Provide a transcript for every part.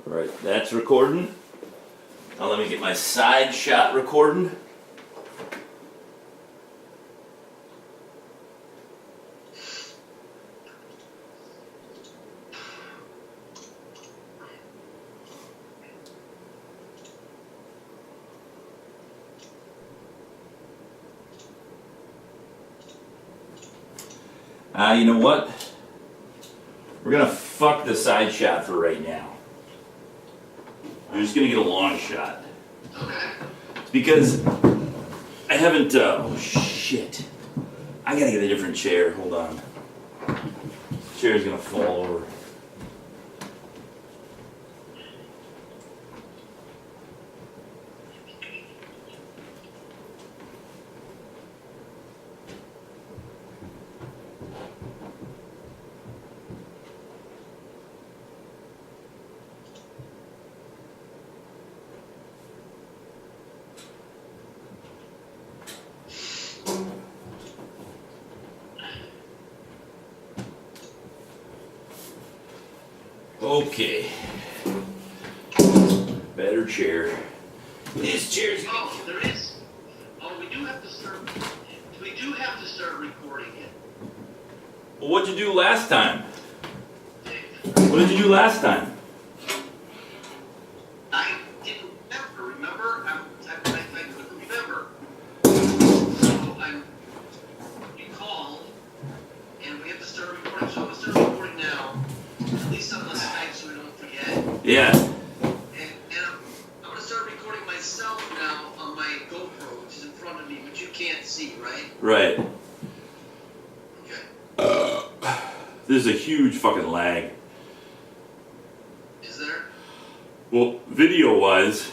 Right, that's recording. Now let me get my side shot recording. You know what? We're gonna fuck the side shot for right now. We're just gonna get a long shot. It's because I haven't, oh shit. I gotta get a different chair, hold on. Chair's gonna fall over. Okay. Better chair. This chair's gonna Oh, there is. Oh, we do have to start recording it. Well, what'd you do last time? Dave. What did you do last time? I didn't remember? I couldn't remember. So you called, and we have to start recording. So I'm going to start recording now, at least on the Skype so we don't forget. Yeah. And I'm going to start recording myself now on my GoPro, which is in front of me, which you can't see, right? Right. Okay. There's a huge fucking lag. Is there? Well, video-wise,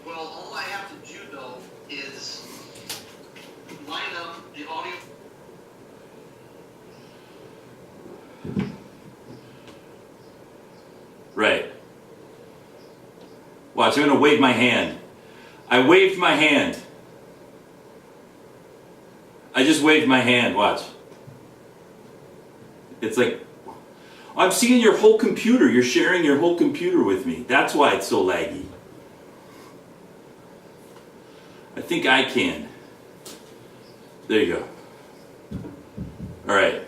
Well, all I have to do, though, is line up the audio. right. Watch, I'm gonna wave my hand. I waved my hand. I just waved my hand, watch. It's like, I'm seeing your whole computer. You're sharing your whole computer with me. That's why it's so laggy. I think I can. There you go. All right.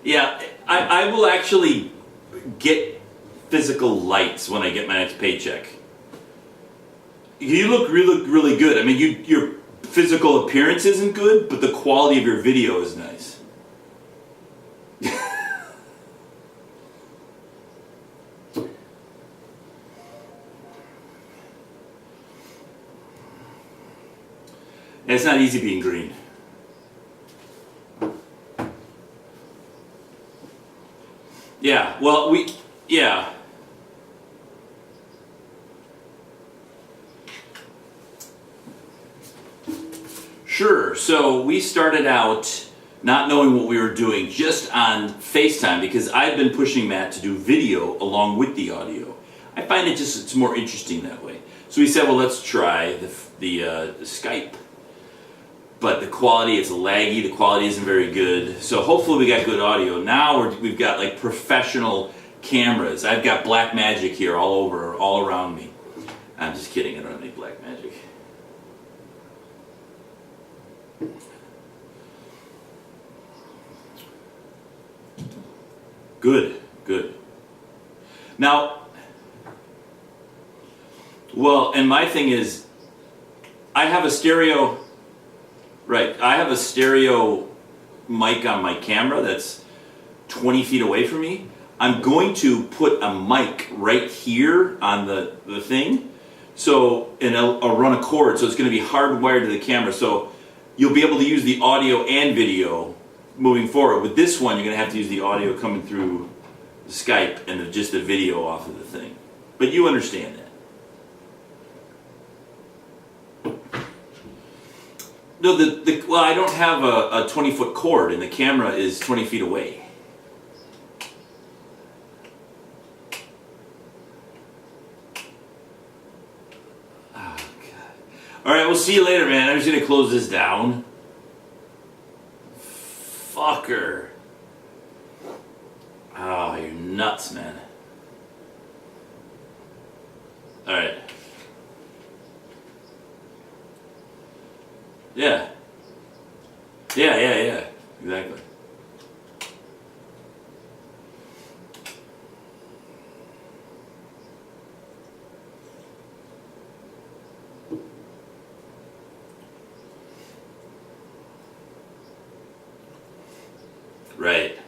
Yeah, I will actually get physical lights when I get my next paycheck. You look really good. I mean, your physical appearance isn't good, but the quality of your video is nice. And it's not easy being green. Yeah, well, yeah. Sure, so we started out not knowing what we were doing just on FaceTime because I've been pushing Matt to do video along with the audio. I find it's more interesting that way. So we said, well, let's try the Skype. But the quality is laggy, the quality isn't very good. So hopefully we got good audio. Now we've got like professional cameras. I've got Blackmagic here all around me. I'm just kidding, I don't have any Blackmagic. Good. Now, well, and my thing is, I have a stereo mic on my camera that's 20 feet away from me. I'm going to put a mic right here on the thing, and I'll run a cord, so it's going to be hardwired to the camera, so you'll be able to use the audio and video moving forward. With this one, you're going to have to use the audio coming through Skype and just the video off of the thing. But you understand that. No, well, I don't have a 20-foot cord, and the camera is 20 feet away. All right, we'll see you later, man. I'm just gonna close this down. Fucker. Oh, you're nuts, man. All right. Yeah. Yeah. Exactly. Right.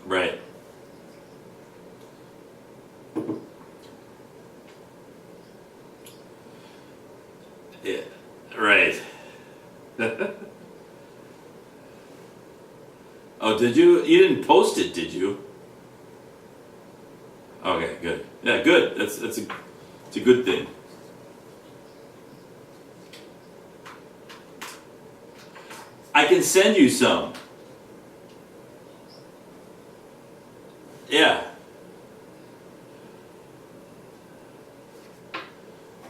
Right. Yeah. Right. Oh, did you? You didn't post it, did you? Okay, good. Yeah, good. It's a good thing. I can send you some. Yeah.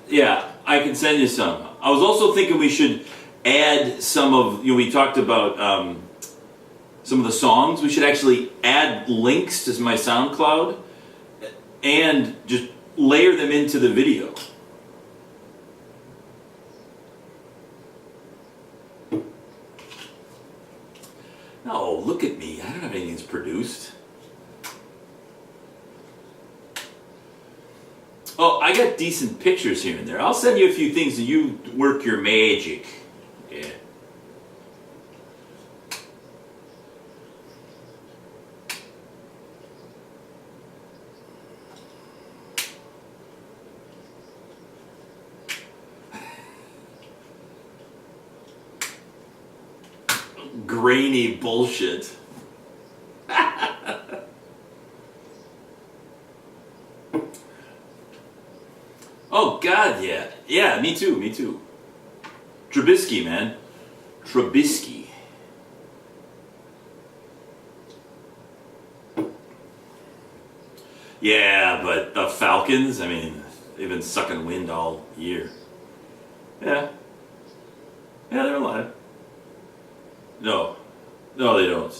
Yeah, I can send you some. I was also thinking we should add some of, we talked about some of the songs. We should actually add links to my SoundCloud and just layer them into the video. No, look at me. I don't have anything that's produced. Oh, I got decent pictures here and there. I'll send you a few things and you work your magic. Yeah. Grainy bullshit. Oh God, yeah. Yeah, me too. Trubisky, man. Trubisky. Yeah, but the Falcons, I mean, they've been sucking wind all year. Yeah. Yeah, they're alive. No, they don't.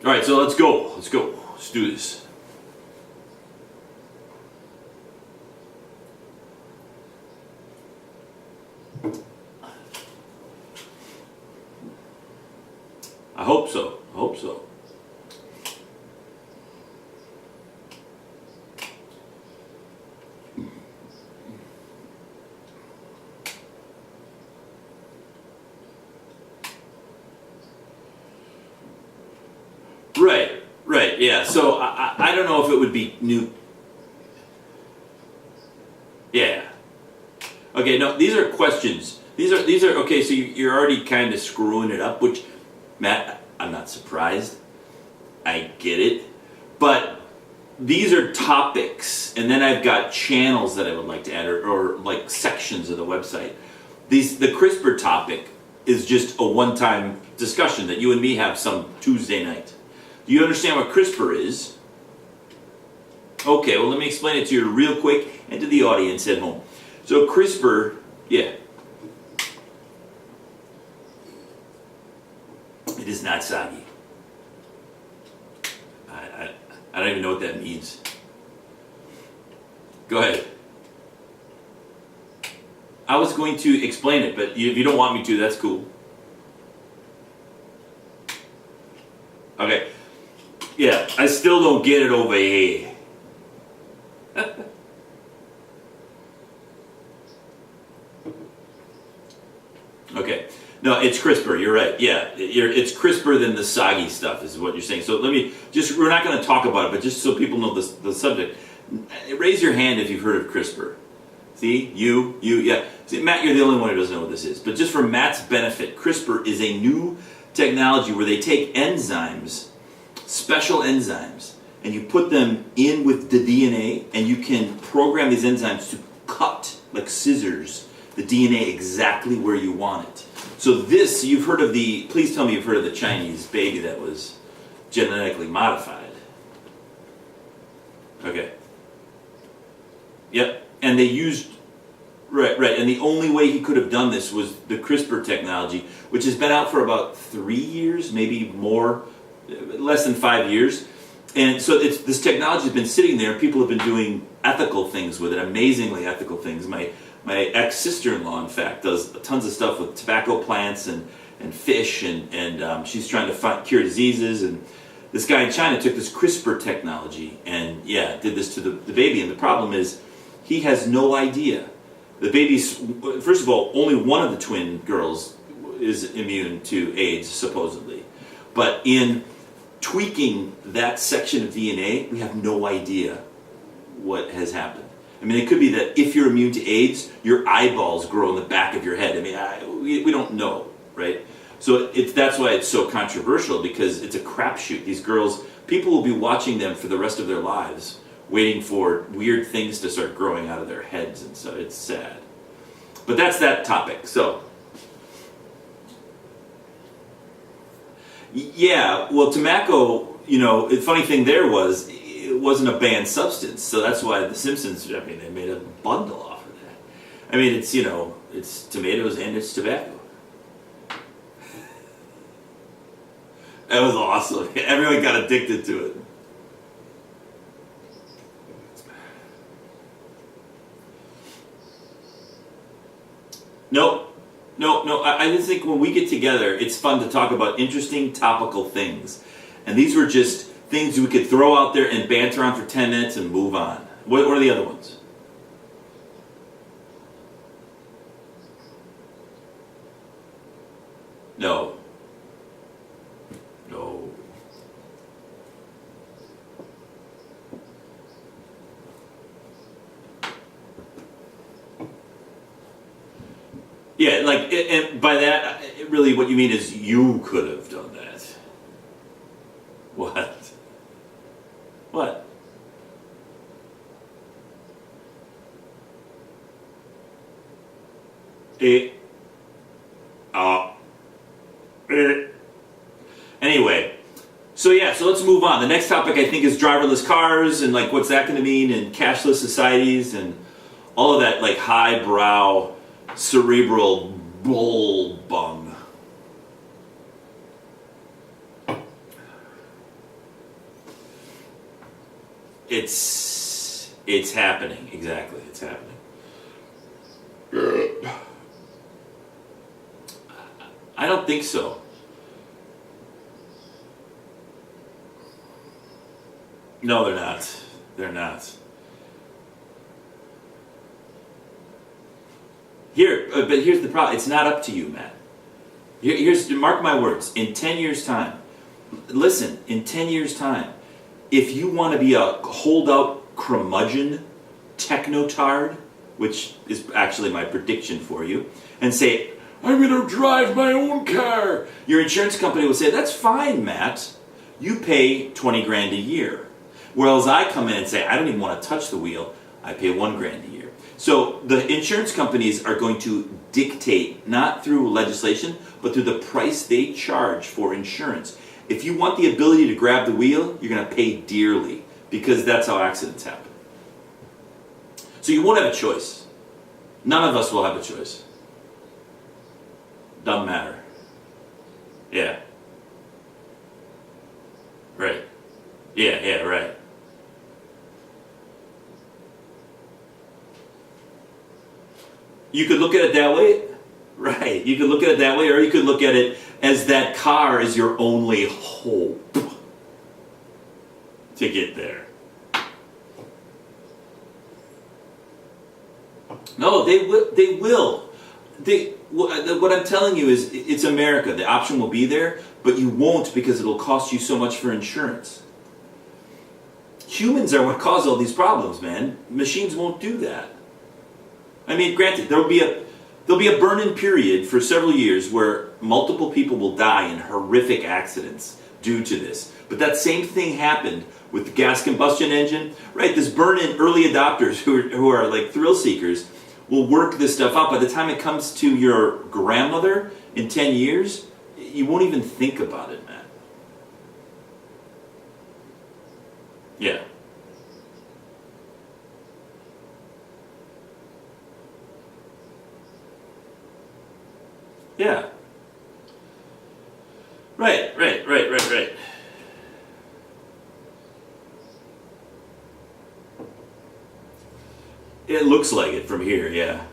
All right, so let's go. Let's do this. I hope so. Right, yeah. So I don't know if it would be new. Yeah. Okay, no, these are questions. These are okay, so you're already kind of screwing it up, which, Matt, I'm not surprised. I get it. But these are topics, and then I've got channels that I would like to add, or like sections of the website. The CRISPR topic is just a one-time discussion that you and me have some Tuesday night. Do you understand what CRISPR is? Okay, well, let me explain it to you real quick and to the audience at home. So CRISPR, yeah. It is not soggy. I don't even know what that means. Go ahead. I was going to explain it, but if you don't want me to, that's cool. Okay. Yeah, I still don't get it over here. Okay. No, it's CRISPR. You're right. Yeah, it's CRISPR than the soggy stuff is what you're saying. So we're not going to talk about it, but just so people know the subject, raise your hand if you've heard of CRISPR. See, yeah. See, Matt, you're the only one who doesn't know what this is. But just for Matt's benefit, CRISPR is a new technology where they take enzymes, special enzymes, and you put them in with the DNA, and you can program these enzymes to cut, like scissors, the DNA exactly where you want it. So you've heard of please tell me you've heard of the Chinese baby that was genetically modified. Okay. Yep. And they used, right. And the only way he could have done this was the CRISPR technology, which has been out for about 3 years, maybe more, less than 5 years. And so this technology has been sitting there, and people have been doing ethical things with it, amazingly ethical things. My ex-sister-in-law, in fact, does tons of stuff with tobacco plants and fish, and she's trying to cure diseases. And this guy in China took this CRISPR technology and, did this to the baby. And the problem is, he has no idea. The baby's, first of all, only one of the twin girls is immune to AIDS, supposedly. But in tweaking that section of DNA, we have no idea what has happened. I mean, it could be that if you're immune to AIDS, your eyeballs grow in the back of your head. I mean, we don't know, right? So that's why it's so controversial, because it's a crapshoot. These girls, people will be watching them for the rest of their lives, waiting for weird things to start growing out of their heads, and so it's sad. But that's that topic. So, yeah, well, tobacco, the funny thing there was, it wasn't a banned substance, so that's why The Simpsons, they made a bundle off of that. I mean, it's, it's tomatoes and it's tobacco. That was awesome. Everyone got addicted to it. No. I just think when we get together, it's fun to talk about interesting topical things. And these were just things we could throw out there and banter on for 10 minutes and move on. What are the other ones? No. Yeah, and by that, really what you mean is you could have done that. What? What? Anyway, so let's move on. The next topic, I think, is driverless cars and what's that going to mean, and cashless societies and all of that highbrow cerebral bull bung. It's happening. Exactly, it's happening. I don't think so. No, they're not. They're not. But here's the problem. It's not up to you, Matt. Mark my words. In 10 years' time, listen, in 10 years' time, if you want to be a holdout curmudgeon, technotard, which is actually my prediction for you, and say, I'm going to drive my own car, your insurance company will say, that's fine, Matt. You pay 20 grand a year. Whereas I come in and say, I don't even want to touch the wheel. I pay 1 grand a year. So the insurance companies are going to dictate, not through legislation, but through the price they charge for insurance. If you want the ability to grab the wheel, you're going to pay dearly, because that's how accidents happen. So you won't have a choice. None of us will have a choice. Doesn't matter. Yeah. Right. Yeah, right. You could look at it that way. Right. You could look at it that way, or you could look at it as that car is your only hope to get there. No, they will. What I'm telling you is, it's America. The option will be there, but you won't, because it'll cost you so much for insurance. Humans are what cause all these problems, man. Machines won't do that. I mean, granted, there'll be a burn-in period for several years where multiple people will die in horrific accidents due to this. But that same thing happened with the gas combustion engine, right? This burn-in early adopters who are like thrill seekers will work this stuff out. By the time it comes to your grandmother in 10 years, you won't even think about it, man. Yeah. Right. It looks like it from here, yeah.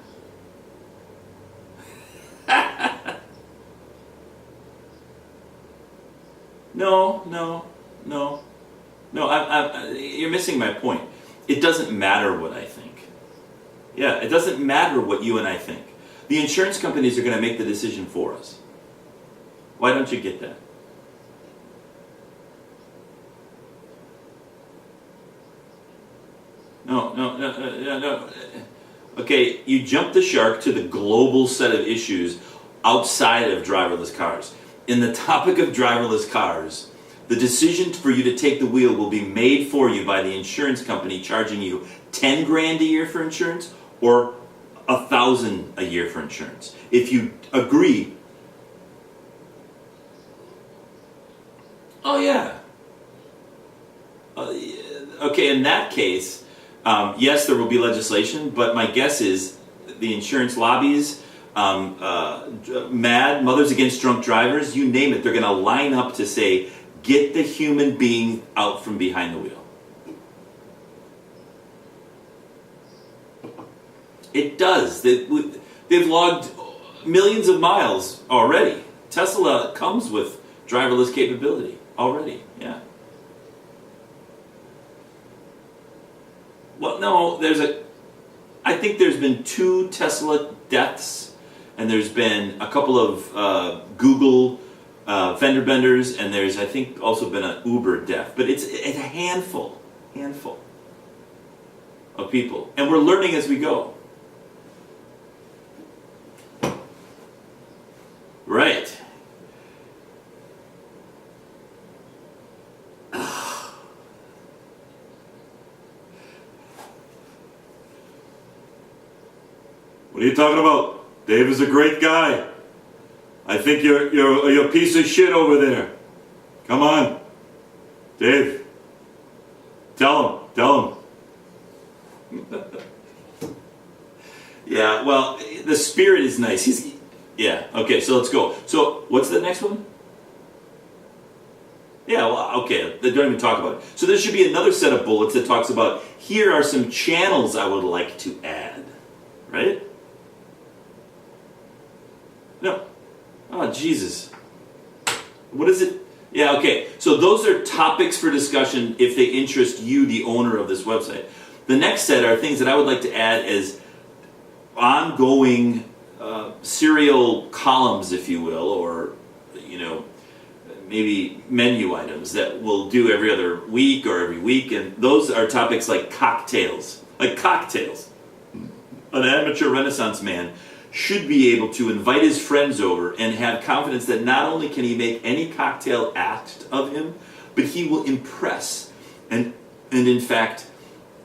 No. You're missing my point. It doesn't matter what I think. Yeah, it doesn't matter what you and I think. The insurance companies are going to make the decision for us. Why don't you get that? No. Okay, you jump the shark to the global set of issues outside of driverless cars. In the topic of driverless cars, the decision for you to take the wheel will be made for you by the insurance company charging you 10 grand a year for insurance or 1,000 a year for insurance. If you agree, oh yeah. Okay, in that case, yes, there will be legislation, but my guess is the insurance lobbies, MAD, Mothers Against Drunk Drivers, you name it, they're going to line up to say, get the human being out from behind the wheel. It does. They've logged millions of miles already. Tesla comes with driverless capability already, yeah. Well, no, I think there's been 2 Tesla deaths, and there's been a couple of Google fender benders, and there's, I think, also been an Uber death. But it's a handful of people. And we're learning as we go. Right. What are you talking about? Dave is a great guy. I think you're a piece of shit over there. Come on. Dave. Tell him. Yeah, well, the spirit is nice. Yeah, okay, so let's go. So, what's the next one? Yeah, well, okay, they don't even talk about it. So there should be another set of bullets that talks about, here are some channels I would like to add. Right? No. Oh, Jesus. What is it? Yeah, okay. So those are topics for discussion if they interest you, the owner of this website. The next set are things that I would like to add as ongoing serial columns, if you will, or, maybe menu items that we'll do every other week or every week. And those are topics like cocktails. Like cocktails. An amateur Renaissance man should be able to invite his friends over and have confidence that not only can he make any cocktail asked of him, but he will impress and in fact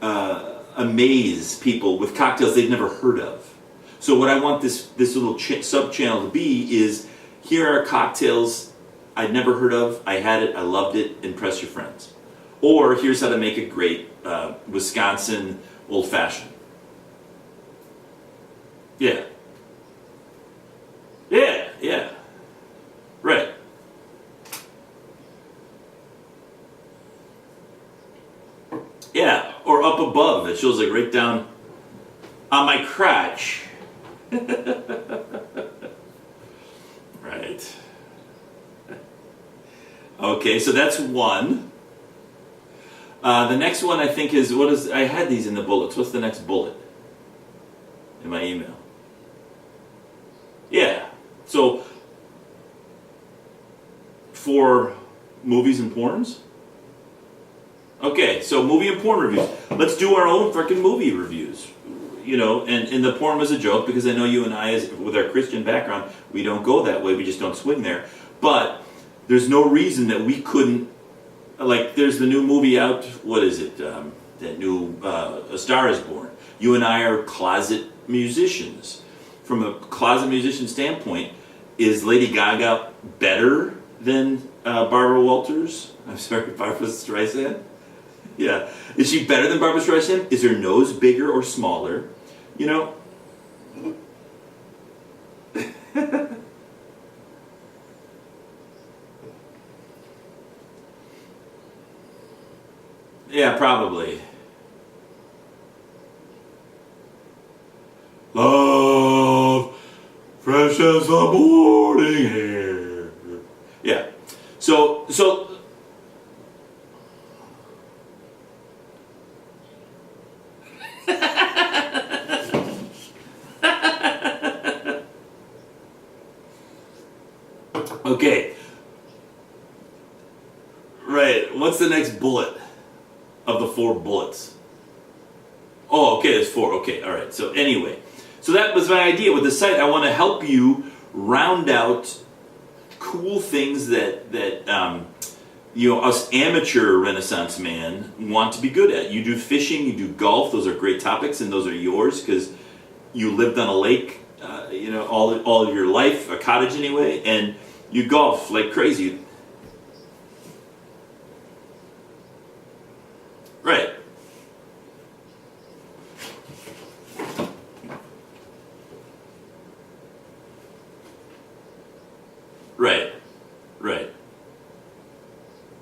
amaze people with cocktails they've never heard of. So what I want this little sub-channel to be is, here are cocktails I'd never heard of, I had it, I loved it, impress your friends. Or here's how to make a great Wisconsin old-fashioned. Yeah. Right. Yeah, or up above, it shows like right down on my crotch. Right. Okay, so that's one. The next one I think is, I had these in the bullets. What's the next bullet in my email? Yeah. So, for movies and porns? Okay, so movie and porn reviews. Let's do our own freaking movie reviews. And the porn was a joke because I know you and I, with our Christian background, we don't go that way. We just don't swing there. But there's no reason that we couldn't, like, there's the new movie out, what is it? That new A Star is Born. You and I are closet musicians. From a closet musician standpoint, is Lady Gaga better than Barbara Walters? I'm sorry, Barbara Streisand? Yeah. Is she better than Barbara Streisand? Is her nose bigger or smaller? Yeah, probably. Love, fresh as the morning air. Yeah. So okay. Right. What's the next bullet of the 4 bullets? Oh, okay, there's 4. Okay, all right. So anyway, so that was my idea with the site. I want to help you round out cool things that us amateur Renaissance man want to be good at. You do fishing, you do golf. Those are great topics, and those are yours because you lived on a lake, all of your life, a cottage anyway, and you golf like crazy. Right. Right. Right.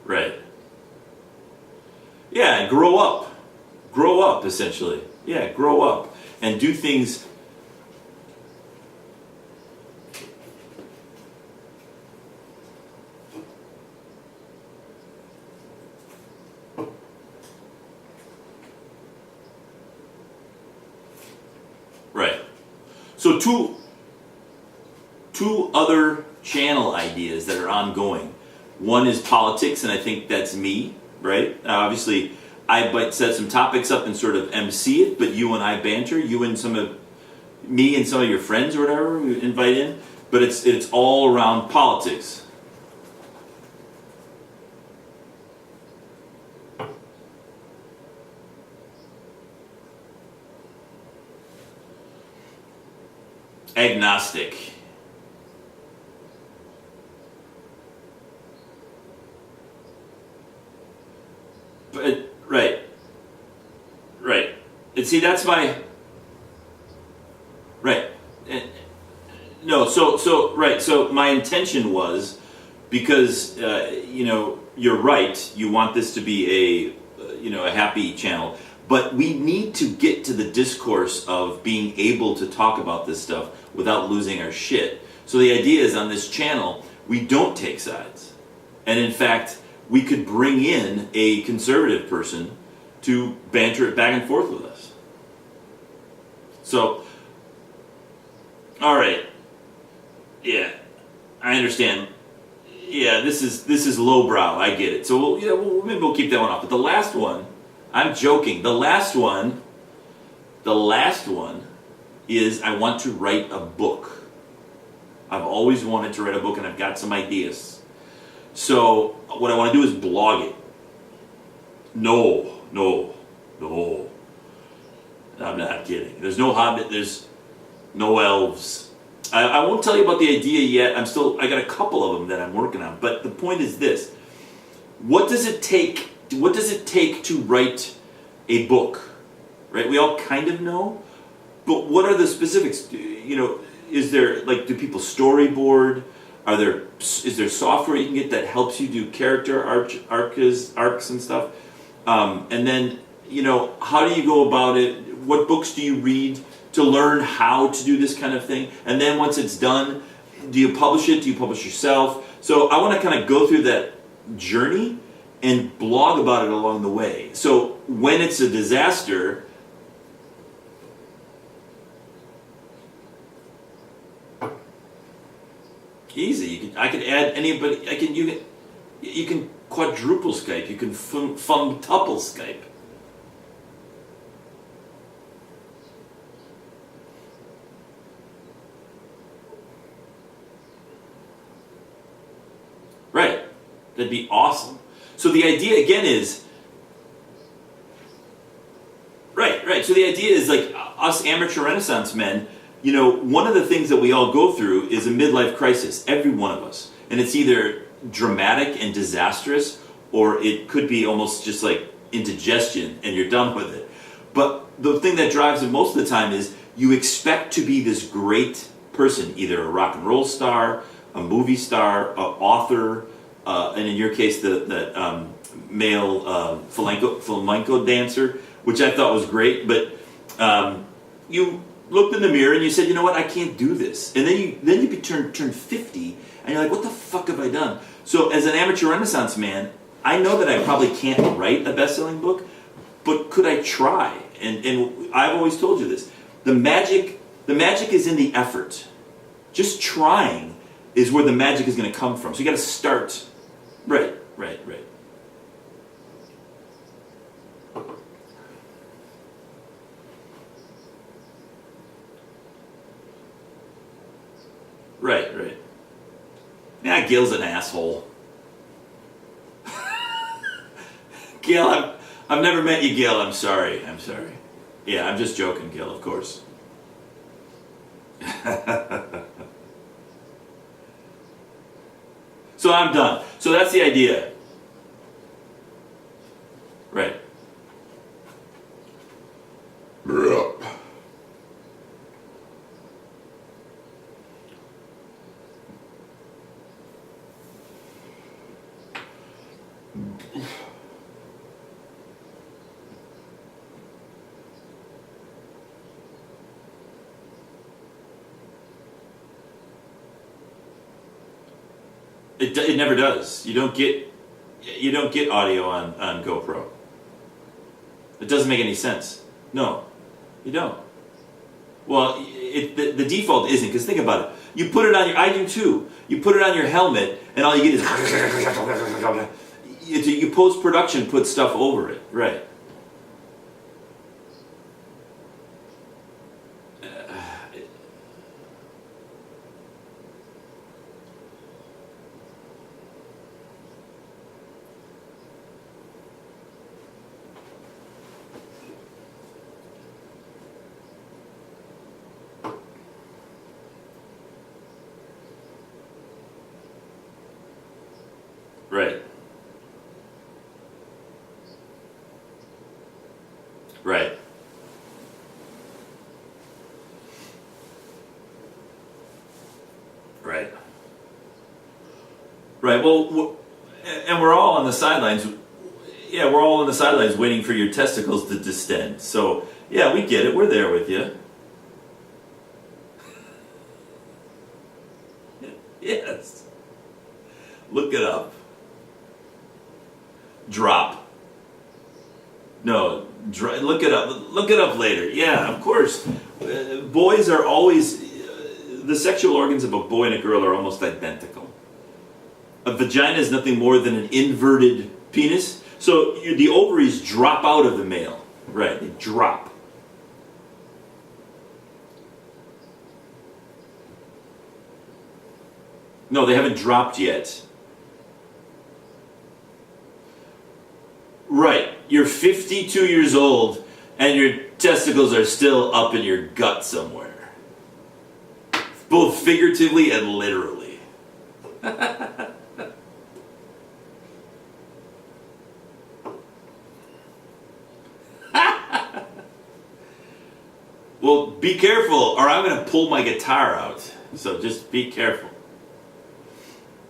Right. Yeah, grow up. Grow up, essentially. Yeah, grow up. And do things. Right. So two other channel ideas that are ongoing. One is politics, and I think that's me, right? Obviously, I might set some topics up and sort of MC it, but you and I banter. You and me and some of your friends or whatever we invite in. But it's all around politics. Agnostic. But right. And see, that's my right. No, so right. So my intention was because you're right. You want this to be a happy channel, but we need to get to the discourse of being able to talk about this stuff without losing our shit. So the idea is on this channel we don't take sides, and in fact we could bring in a conservative person to banter it back and forth with us. So, all right, yeah, I understand. Yeah, this is lowbrow. I get it. So maybe we'll keep that one off. But the last one, I'm joking. The last one is I want to write a book. I've always wanted to write a book, and I've got some ideas. So what I want to do is blog it. No. I'm not kidding. There's no Hobbit. There's no elves. I won't tell you about the idea yet. I got a couple of them that I'm working on. But the point is this: what does it take? What does it take to write a book? Right? We all kind of know, but what are the specifics? Is there do people storyboard? Is there software you can get that helps you do character arcs and stuff? And then how do you go about it? What books do you read to learn how to do this kind of thing? And then once it's done, do you publish it? Do you publish yourself? So I want to kind of go through that journey and blog about it along the way. So when it's a disaster, easy. I can add anybody. You can quadruple Skype. You can fumtuple Skype. Right. That'd be awesome. So the idea again is right. So the idea is us amateur Renaissance men. One of the things that we all go through is a midlife crisis, every one of us. And it's either dramatic and disastrous, or it could be almost just like indigestion and you're done with it. But the thing that drives it most of the time is you expect to be this great person, either a rock and roll star, a movie star, an author, and in your case, the male flamenco dancer, which I thought was great. But you looked in the mirror and you said, you know what, I can't do this. And then you turn 50, and you're like, what the fuck have I done? So as an amateur Renaissance man, I know that I probably can't write a best-selling book, but could I try? And I've always told you this. The magic is in the effort. Just trying is where the magic is going to come from. So you got to start. Right. Right. Yeah, Gil's an asshole. Gil, I've never met you, Gil. I'm sorry. Yeah, I'm just joking, Gil, of course. So I'm done. So that's the idea. Right. It never does. You don't get audio on GoPro. It doesn't make any sense. No, you don't. Well, the default isn't, because think about it. You put it on your, I do too. You put it on your helmet, and all you get is you post-production put stuff over it, right? Right. Right. Right. Right. Well, and we're all on the sidelines. Yeah, we're all on the sidelines waiting for your testicles to distend. So, yeah, we get it. We're there with you. Yes. Look it up. Drop. No, look it up. Look it up later. Yeah, of course. Boys are always... the sexual organs of a boy and a girl are almost identical. A vagina is nothing more than an inverted penis. So the ovaries drop out of the male. Right, they drop. No, they haven't dropped yet. Right, you're 52 years old and your testicles are still up in your gut somewhere. Both figuratively and literally. Well, be careful or I'm going to pull my guitar out. So just be careful.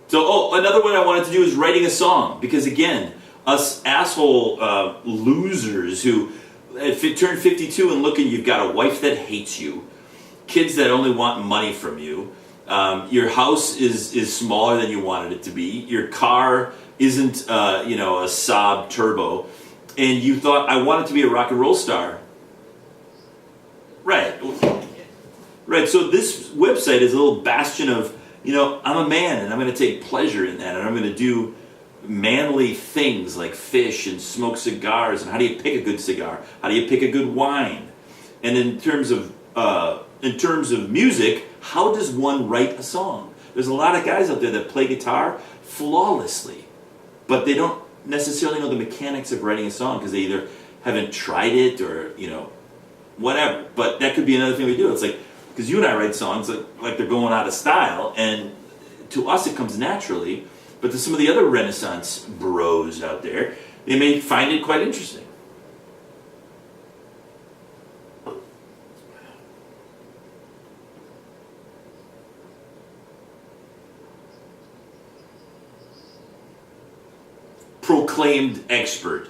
So, another one I wanted to do is writing a song. Because again, us asshole losers who turn 52 and look and you've got a wife that hates you, kids that only want money from you, your house is smaller than you wanted it to be, your car isn't a Saab turbo, and you thought, I wanted to be a rock and roll star. Right, so this website is a little bastion of, I'm a man and I'm going to take pleasure in that and I'm going to do manly things like fish and smoke cigars and how do you pick a good cigar? How do you pick a good wine? And in terms of music, how does one write a song? There's a lot of guys out there that play guitar flawlessly, but they don't necessarily know the mechanics of writing a song because they either haven't tried it or, whatever. But that could be another thing we do. It's like, because you and I write songs like they're going out of style, and to us it comes naturally, but to some of the other Renaissance bros out there, they may find it quite interesting. self-proclaimed expert.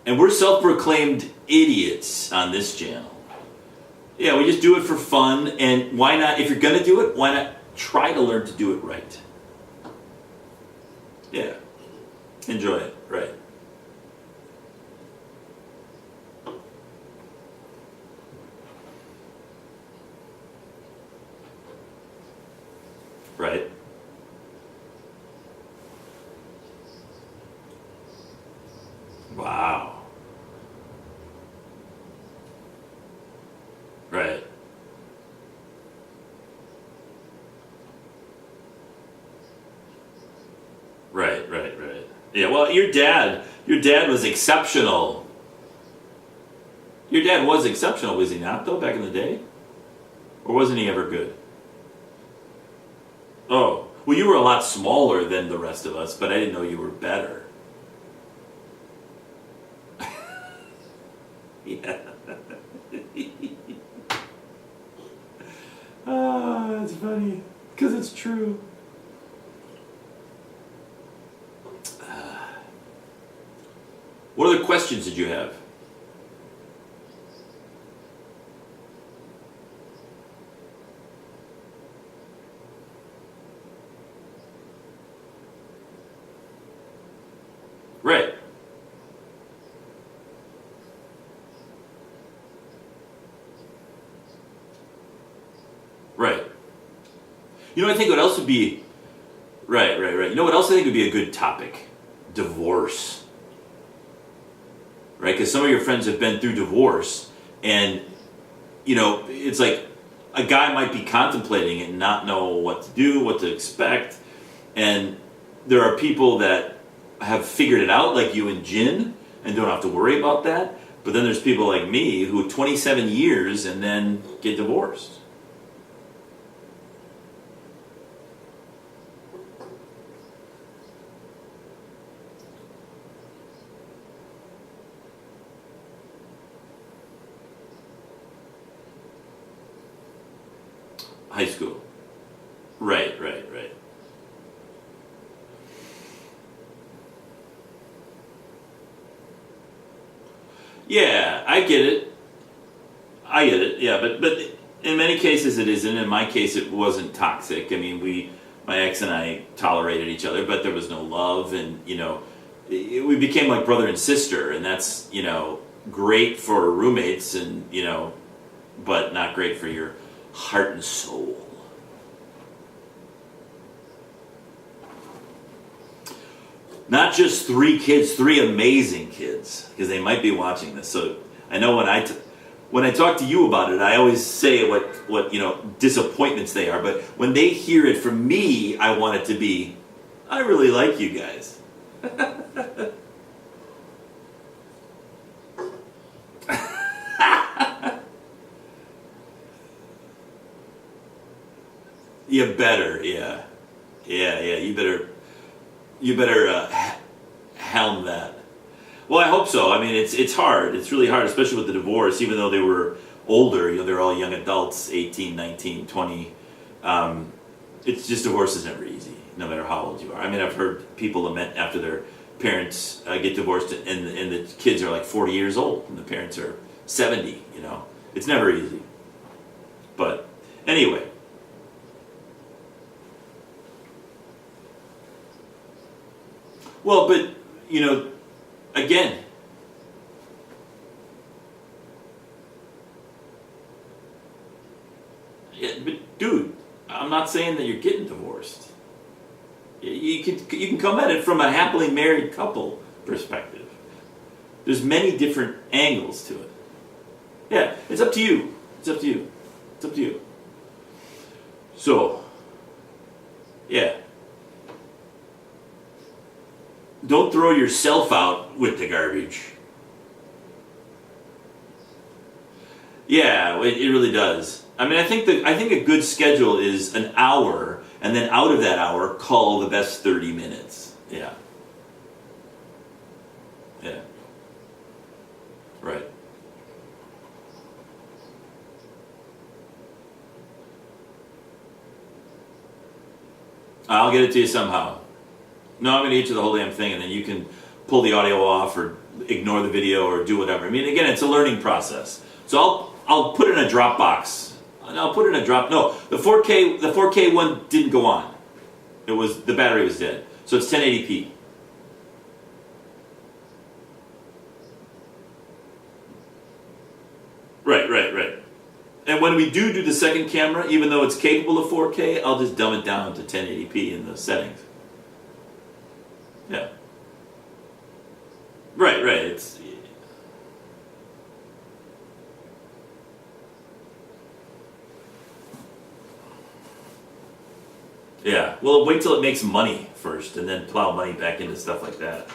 And we're self-proclaimed idiots on this channel. Yeah, we just do it for fun, and why not, if you're gonna do it, why not try to learn to do it right? Yeah. Enjoy it, right. Right. Wow. Right. Right, right, right. Yeah, well, your dad was exceptional. Your dad was exceptional, was he not, though, back in the day? Or wasn't he ever good? Oh, well, you were a lot smaller than the rest of us, but I didn't know you were better. Yeah. Ah, it's funny, because it's true. What other questions did you have? Right. Right. You know, I think what else would be... Right, right, right. You know what else I think would be a good topic? Divorce. Right? Because some of your friends have been through divorce, and, you know, it's like a guy might be contemplating it and not know what to do, what to expect, and there are people that have figured it out, like you and Jin, and don't have to worry about that, but then there's people like me who 27 years and then get divorced. High school. Right, right, right. Yeah, I get it. I get it. Yeah, but in many cases it isn't. In my case, it wasn't toxic. I mean, my ex and I tolerated each other, but there was no love, and you know, we became like brother and sister, and that's, you know, great for roommates, and you know, but not great for your heart and soul. Not just 3 kids, 3 amazing kids, because they might be watching this. So I know when I talk to you about it, I always say what you know, disappointments they are. But when they hear it from me, I want it to be, I really like you guys. You better, yeah, yeah, yeah. You better helm that. Well, I hope so. I mean, it's hard. It's really hard, especially with the divorce. Even though they were older, you know, they're all young adults, 18, 19, 20. It's just, divorce is never easy, no matter how old you are. I mean, I've heard people lament after their parents get divorced, and the kids are like 40 years old, and the parents are 70. You know, it's never easy. But anyway. Well, but, you know, again, yeah, but dude, I'm not saying that you're getting divorced. You can come at it from a happily married couple perspective. There's many different angles to it. Yeah, it's up to you. It's up to you. It's up to you. So, yeah. Don't throw yourself out with the garbage. Yeah, it really does. I mean, I think a good schedule is an hour, and then out of that hour, call the best 30 minutes. Yeah. Yeah. Right. I'll get it to you somehow. No, I'm gonna get you the whole damn thing, and then you can pull the audio off or ignore the video or do whatever. I mean, again, it's a learning process. So I'll put it in a Dropbox. And I'll put it in a No, the 4K one didn't go on. The battery was dead. So it's 1080p. Right. And when we do the second camera, even though it's capable of 4K, I'll just dumb it down to 1080p in the settings. Yeah. Right. It's yeah. Well, wait till it makes money first, and then plow money back into stuff like that.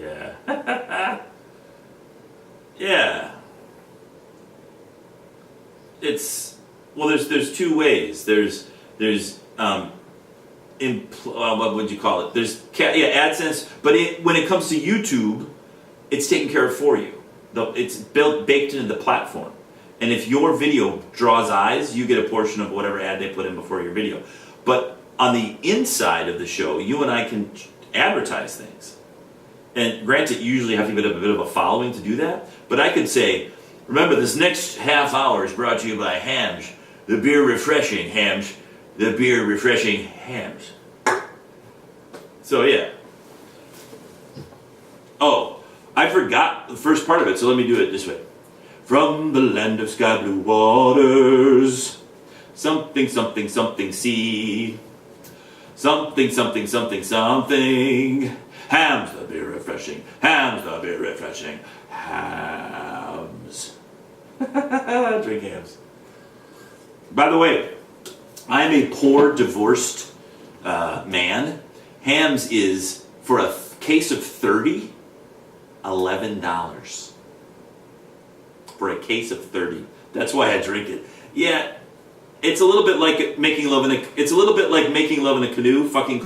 Yeah. Yeah. It's well. There's two ways. There's what would you call it? There's AdSense, but when it comes to YouTube, it's taken care of for you. It's baked into the platform, and if your video draws eyes, you get a portion of whatever ad they put in before your video. But on the inside of the show, you and I can advertise things. And granted, you usually have to get a bit of a following to do that. But I could say, remember, this next half hour is brought to you by Hamm's, the beer refreshing Hamm's, the beer refreshing Hamm's. So yeah. Oh, I forgot the first part of it, so let me do it this way. From the land of sky blue waters, something sea, something. Hamm's the beer refreshing. Hamm's the beer refreshing. Hamm's. Drink Hamm's. By the way, I am a poor divorced man. Hamm's is, for a case of 30, $11. For a case of 30. That's why I drink it. Yeah, it's a little bit like making love in a canoe, fucking